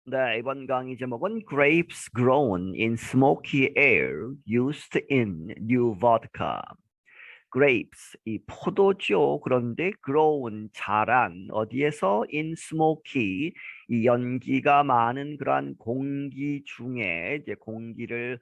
네, 이번 강의 제목은 Grapes grown in smoky air used in new vodka. Grapes, 이 포도죠. 그런데 grown, 자란, 어디에서? in smoky, 이 연기가 많은 그러한 공기 중에 이제 공기를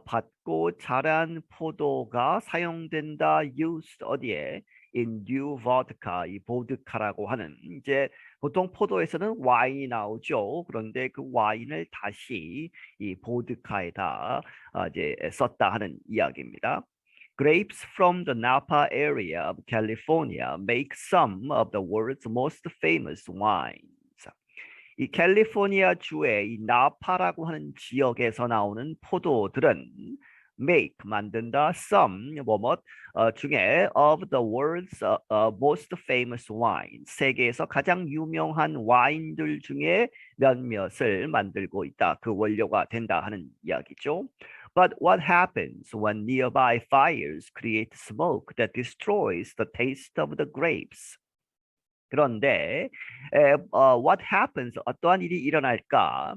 받고 자란 포도가 사용된다. used 어디에? in new vodka, 이 보드카라고 하는 이제 보통 포도에서는 와인이 나오죠. 그런데 그 와인을 다시 이 보드카에다 이제 썼다 하는 이야기입니다. Grapes from the Napa area of California make some of the world's most famous wines. 이 캘리포니아 주의 이 나파라고 하는 지역에서 나오는 포도들은 make 만든다 some 뭐뭐 중에 of the world's most famous wine 세계에서 가장 유명한 와인들 중에 몇몇을 만들고 있다. 그 원료가 된다 하는 이야기죠. But what happens when nearby fires create smoke that destroys the taste of the grapes? 그런데 what happens 어떠한 일이 일어날까?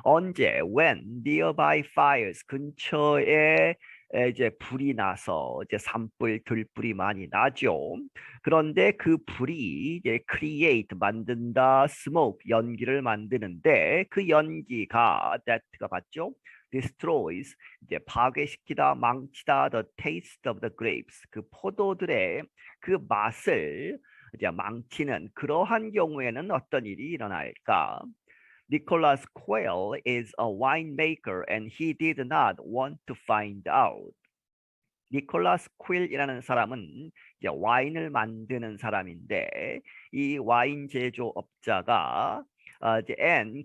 언제 when nearby fires 근처에 이제 불이 나서 이제 산불 들불이 많이 나죠. 그런데 그 불이 이제 create 만든다 smoke 연기를 만드는데 그 연기가 that가 맞죠? destroys 이제 파괴시키다 망치다 the taste of the grapes 그 포도들의 그 맛을 이제 망치는 그러한 경우에는 어떤 일이 일어날까? Nicholas Quayle is a winemaker and he did not want to find out. 니콜라스 퀼이라는 사람은 이제 와인을 만드는 사람인데 이 와인 제조업자가 이제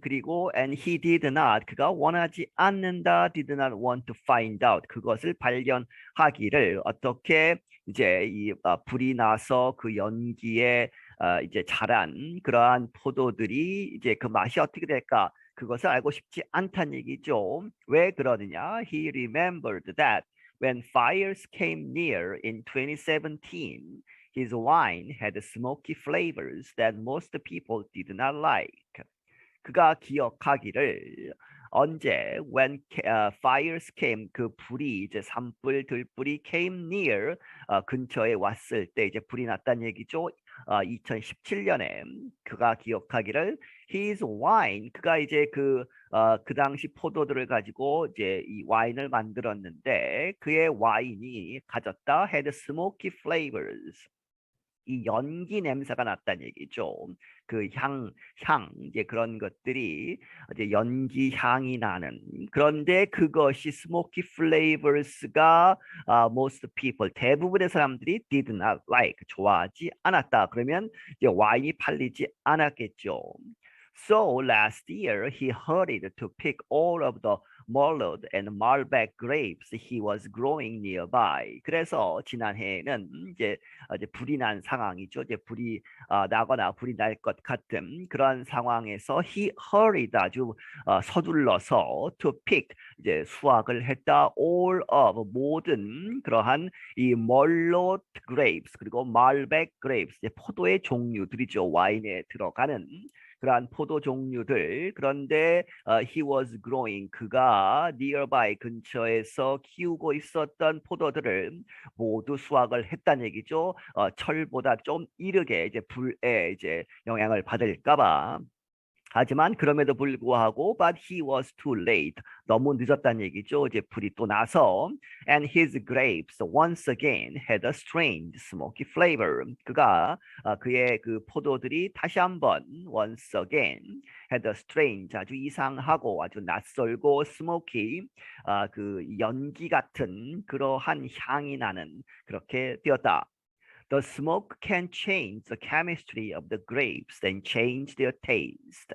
그리고 and he did not 그가 원하지 않는다 did not want to find out 그것을 발견하기를 어떻게 이제 이 불이 나서 그 연기에 이제 자란 그러한 포도들이 이제 그 맛이 어떻게 될까 그것을 알고 싶지 않다는 얘기죠. 왜 그러느냐? He remembered that when fires came near in 2017, his wine had smoky flavors that most people did not like. 그가 기억하기를 언제 when fires came 그 불이 이제 산불 들불이 came near 근처에 왔을 때 이제 불이 났다는 얘기죠. 2017년에 그가 기억하기를 his wine 그가 이제 그 당시 포도들을 가지고 이제 이 와인을 만들었는데 그의 와인이 가졌다 had smoky flavors 이 연기 냄새가 났다는 얘기죠. 그 향 이제 그런 것들이 이제 연기 향이 나는 그런데 그것이 smoky flavors가 most people 대부분의 사람들이 did not like 좋아하지 않았다. 그러면 이제 와인이 팔리지 않았겠죠. So last year he hurried to pick all of the Merlot and Malbec grapes he was growing nearby. 그래서 지난해에는 이제 불이 난 상황이죠. 이제 불이 나거나 불이 날 것 같은 그런 상황에서 he hurried 아주 서둘러서 to pick 이제 수확을 했다 all of 모든 그러한 이 Merlot grapes 그리고 Malbec grapes 이제 포도의 종류들이죠. 와인에 들어가는 그러한 포도 종류들 그런데 he was growing 그가 nearby 근처에서 키우고 있었던 포도들을 모두 수확을 했다는 얘기죠. 철보다 좀 이르게 이제 불에 이제 영향을 받을까봐. 하지만 그럼에도 불구하고 but he was too late 너무 늦었다는 얘기죠. 이제 불이 또 나서 and his grapes once again had a strange smoky flavor. 그가 그의 그 포도들이 다시 한번 once again had a strange 아주 이상하고 아주 낯설고 smoky 그 연기 같은 그러한 향이 나는 그렇게 되었다. The smoke can change the chemistry of the grapes and change their taste.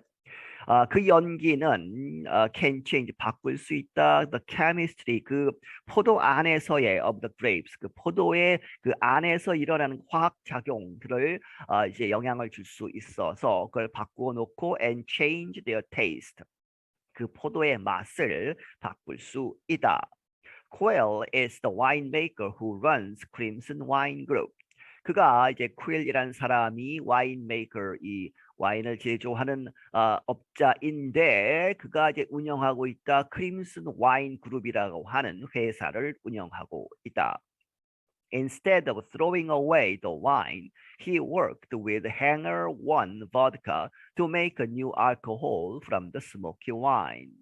그 연기는 can change 바꿀 수 있다. The chemistry 그 포도 안에서의 of the grapes 그 포도의 그 안에서 일어나는 화학 작용들을 이제 영향을 줄 수 있어서 그걸 바꾸어 놓고 and change their taste 그 포도의 맛을 바꿀 수 있다. Quayle is the winemaker who runs Crimson Wine Group. 그가 이제 퀼이라는 사람이 와인 메이커, 이 와인을 제조하는 업자인데 그가 이제 운영하고 있다 크림슨 와인 그룹이라고 하는 회사를 운영하고 있다. Instead of throwing away the wine, he worked with Hanger One Vodka to make a new alcohol from the smoky wine.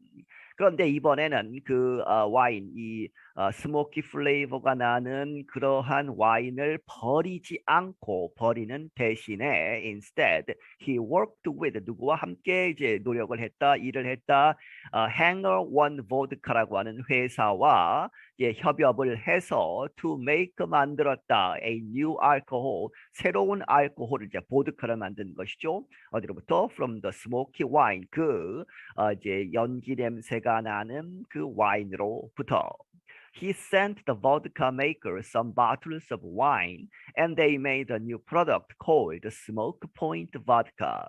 그런데 이번에는 그 와인, 이 스모키 플레이버가 나는 그러한 와인을 버리지 않고 버리는 대신에 instead he worked with 누구와 함께 이제 노력을 했다, 일을 했다. Hanger One Vodka라고 하는 회사와 예, 협업을 해서 to make 만들었다 a new alcohol 새로운 알코올을 이제 보드카를 만든 것이죠. 어디로부터? From the smoky wine 그 이제 연기 냄새가 나는 그 와인으로부터. He sent the vodka maker some bottles of wine, and they made a new product called Smoke Point Vodka.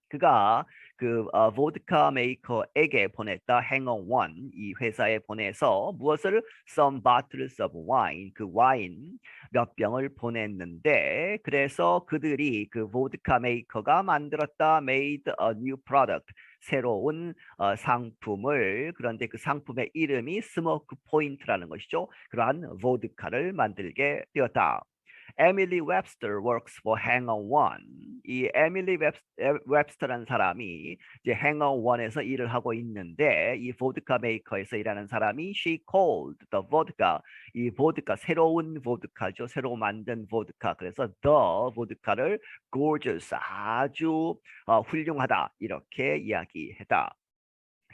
그가 그 보드카 메이커에게 보냈다. 행어원 이 회사에 보내서 무엇을 some bottles of wine 그 와인 몇 병을 보냈는데 그래서 그들이 그 보드카 메이커가 만들었다 made a new product 새로운 상품을 그런데 그 상품의 이름이 스모크 포인트라는 것이죠. 그러한 보드카를 만들게 되었다. Emily Webster works for Hanger One. 이 에밀리 웹스터라는 사람이 이제 Hanger One에서 일을 하고 있는데 이 보드카 메이커에서 일하는 사람이 she called the vodka. 이 보드카 새로운 보드카죠. 새로 만든 보드카. 그래서 the 보드카를 gorgeous 아주 훌륭하다 이렇게 이야기했다.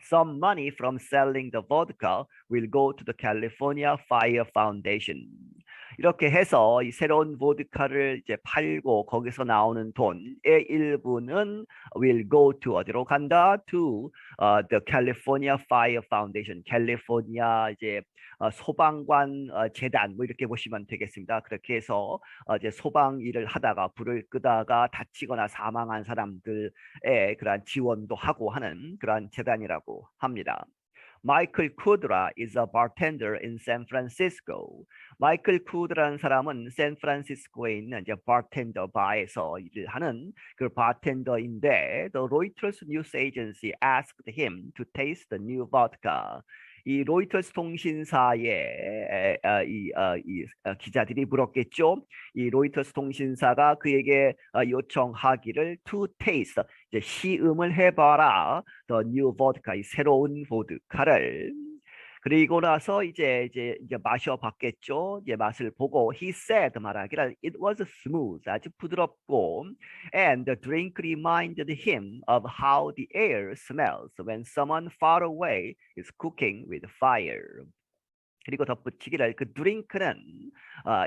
Some money from selling the vodka will go to the California Fire Foundation. 이렇게 해서 이 새로운 보드카를 이제 팔고 거기서 나오는 돈의 일부는 will go to 어디로 간다? To the California Fire Foundation. 캘리포니아 이제 소방관 재단 뭐 이렇게 보시면 되겠습니다. 그렇게 해서 이제 소방 일을 하다가 불을 끄다가 다치거나 사망한 사람들의 그러한 지원도 하고 하는 그러한 재단이라고 합니다. 마이클 쿠드라 is a bartender in San Francisco. 마이클 쿠드라는 사람은 샌프란시스코에 있는 이제 바텐더 바에서 일을 하는 그 바텐더인데 the Reuters news agency asked him to taste the new vodka. 이 로이터스 통신사의 기자들이 물었겠죠. 이 로이터스 통신사가 그에게 요청하기를 to taste 이제 시음을 해봐라 the new vodka 이 새로운 보드카를. 그리고 나서 이제 마셔봤겠죠. 이제 맛을 보고 he said 말하기를 it was smooth 아주 부드럽고 and the drink reminded him of how the air smells when someone far away is cooking with fire. 그리고 덧붙이기를 그 드링크는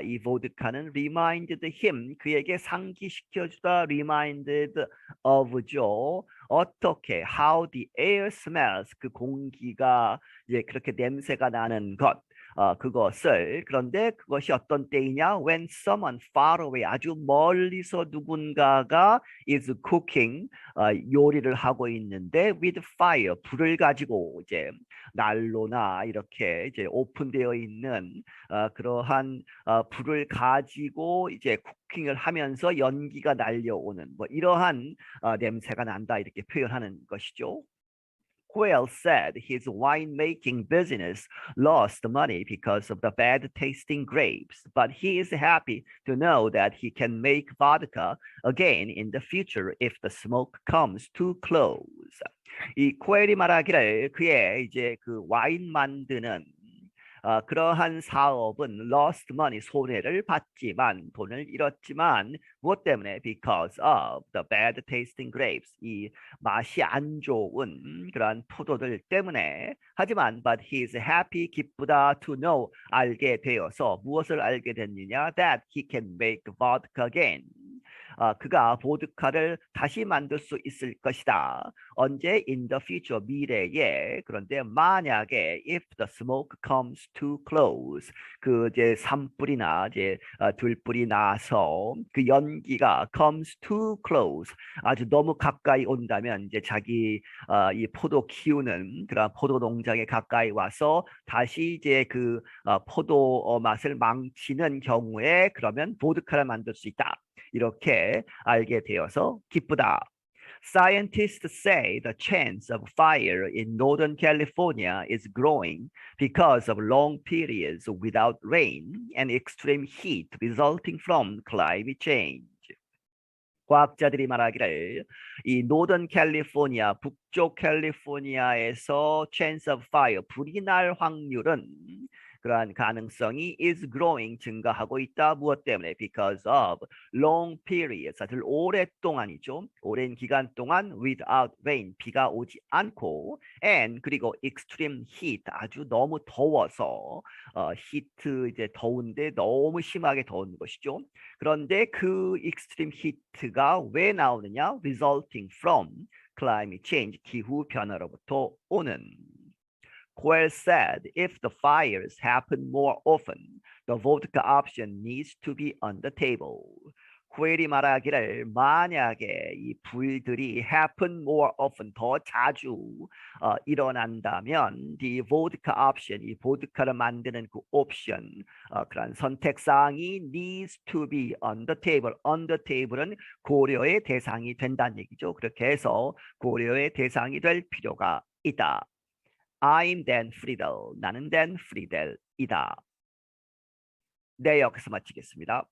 이 보드카는 reminded him 그에게 상기시켜주다 reminded of죠. 어떻게 how the air smells 그 공기가 이제 그렇게 냄새가 나는 것 그것을 그런데 그것이 어떤 때이냐 when someone far away 아주 멀리서 누군가가 is cooking 요리를 하고 있는데 with fire 불을 가지고 이제 난로나 이렇게 이제 오픈되어 있는 그러한 불을 가지고 이제 쿠킹을 하면서 연기가 날려오는 뭐 이러한 냄새가 난다 이렇게 표현하는 것이죠. Quayle said his winemaking business lost money because of the bad tasting grapes, but he is happy to know that he can make vodka again in the future if the smoke comes too close. 이 코엘이 말하기를 그의 이제 그 와인 만드는 그러한 사업은 lost money 손해를 봤지만 돈을 잃었지만 무엇 때문에 because of the bad tasting grapes 이 맛이 안 좋은 그러한 포도들 때문에 하지만 but he is happy 기쁘다 to know 알게 되어서 무엇을 알게 됐느냐 that he can make vodka again 그가 보드카를 다시 만들 수 있을 것이다. 언제? In the future, 미래에. 그런데 만약에 if the smoke comes too close, 그 이제 산불이나 이제 들불이 나서 그 연기가 comes too close, 아주 너무 가까이 온다면 이제 자기 이 포도 키우는 그런 포도 농장에 가까이 와서 다시 이제 그 포도 맛을 망치는 경우에 그러면 보드카를 만들 수 있다. 이렇게 알게 되어서 기쁘다. Scientists say the chance of fire in Northern California is growing because of long periods without rain and extreme heat resulting from climate change. 과학자들이 말하기를 이 노던 캘리포니아, 북쪽 캘리포니아에서 chance of fire, 불이 날 확률은 그러한 가능성이 is growing, 증가하고 있다. 무엇 때문에? Because of long periods, 아주 오랫동안이죠. 오랜 기간 동안 without rain, 비가 오지 않고 and 그리고 extreme heat, 아주 너무 더워서 heat 이제 더운데 너무 심하게 더운 것이죠. 그런데 그 extreme heat가 왜 나오느냐? Resulting from climate change, 기후 변화로부터 오는. Quell said if the fires happen more often, the vodka option needs to be on the table. 쿠엘이 말하기를 만약에 이 불들이 happen more often, 더 자주 일어난다면 the vodka option, 이 보드카를 만드는 그 옵션, 그런 선택사항이 needs to be on the table. on the table은 고려의 대상이 된다는 얘기죠. 그렇게 해서 고려의 대상이 될 필요가 있다. I'm Dan Friedel. 나는 Dan Friedel이다. 네, 여기서 마치겠습니다.